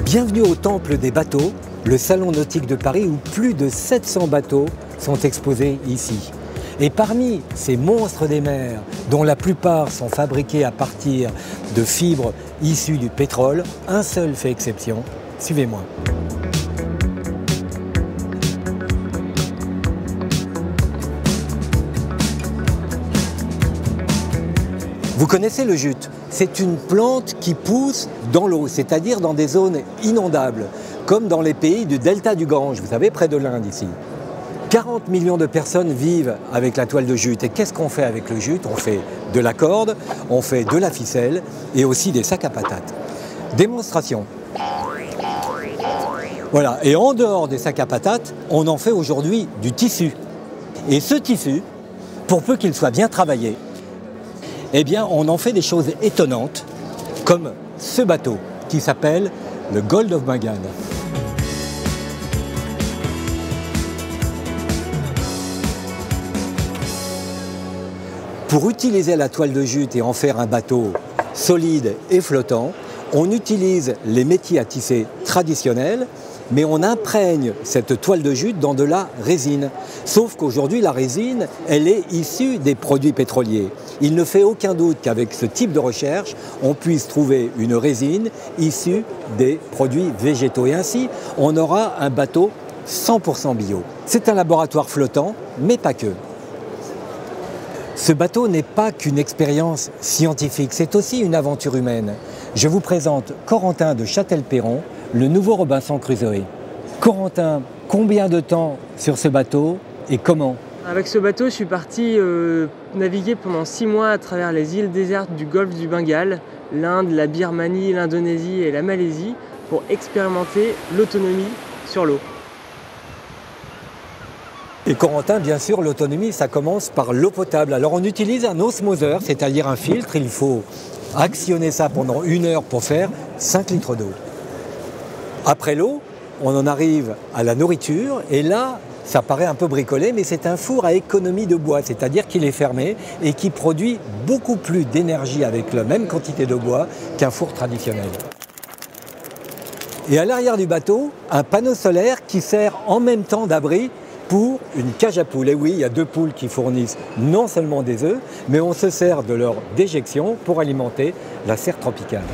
Bienvenue au Temple des bateaux, le salon nautique de Paris où plus de 700 bateaux sont exposés ici. Et parmi ces monstres des mers, dont la plupart sont fabriqués à partir de fibres issues du pétrole, un seul fait exception. Suivez-moi. Vous connaissez le jute? C'est une plante qui pousse dans l'eau, c'est-à-dire dans des zones inondables, comme dans les pays du delta du Gange, vous savez, près de l'Inde ici. 40 millions de personnes vivent avec la toile de jute. Et qu'est-ce qu'on fait avec le jute? On fait de la corde, on fait de la ficelle et aussi des sacs à patates. Démonstration. Voilà, et en dehors des sacs à patates, on en fait aujourd'hui du tissu. Et ce tissu, pour peu qu'il soit bien travaillé, eh bien, on en fait des choses étonnantes, comme ce bateau qui s'appelle le Gold of Bengale. Pour utiliser la toile de jute et en faire un bateau solide et flottant, on utilise les métiers à tisser traditionnels, mais on imprègne cette toile de jute dans de la résine. Sauf qu'aujourd'hui, la résine, elle est issue des produits pétroliers. Il ne fait aucun doute qu'avec ce type de recherche, on puisse trouver une résine issue des produits végétaux. Et ainsi, on aura un bateau 100% bio. C'est un laboratoire flottant, mais pas que. Ce bateau n'est pas qu'une expérience scientifique, c'est aussi une aventure humaine. Je vous présente Corentin de Châtel-Perron, le nouveau Robinson Crusoe. Corentin, combien de temps sur ce bateau et comment? Avec ce bateau, je suis parti naviguer pendant 6 mois à travers les îles désertes du golfe du Bengale, l'Inde, la Birmanie, l'Indonésie et la Malaisie pour expérimenter l'autonomie sur l'eau. Et Corentin, bien sûr, l'autonomie, ça commence par l'eau potable. Alors on utilise un osmoseur, c'est-à-dire un filtre. Il faut actionner ça pendant 1 heure pour faire 5 litres d'eau. Après l'eau, on en arrive à la nourriture. Et là, ça paraît un peu bricolé, mais c'est un four à économie de bois. C'est-à-dire qu'il est fermé et qui produit beaucoup plus d'énergie avec la même quantité de bois qu'un four traditionnel. Et à l'arrière du bateau, un panneau solaire qui sert en même temps d'abri pour une cage à poules. Et oui, il y a 2 poules qui fournissent non seulement des œufs, mais on se sert de leur déjection pour alimenter la serre tropicale.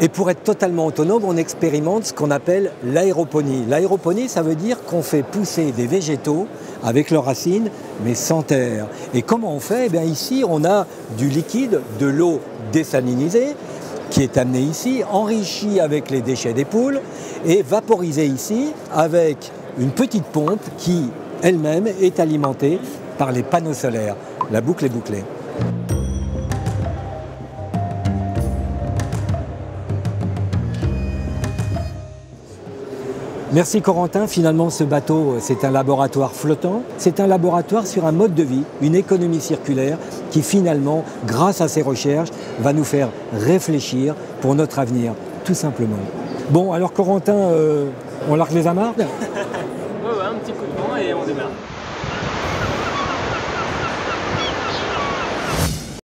Et pour être totalement autonome, on expérimente ce qu'on appelle l'aéroponie. L'aéroponie, ça veut dire qu'on fait pousser des végétaux avec leurs racines, mais sans terre. Et comment on fait? Eh bien, ici, on a du liquide, de l'eau désalinisée, qui est amenée ici, enrichie avec les déchets des poules, et vaporisée ici avec une petite pompe qui, elle-même, est alimentée par les panneaux solaires. La boucle est bouclée. Merci Corentin, finalement ce bateau c'est un laboratoire flottant, c'est un laboratoire sur un mode de vie, une économie circulaire qui finalement, grâce à ces recherches, va nous faire réfléchir pour notre avenir, tout simplement. Bon alors Corentin, on largue les amarres?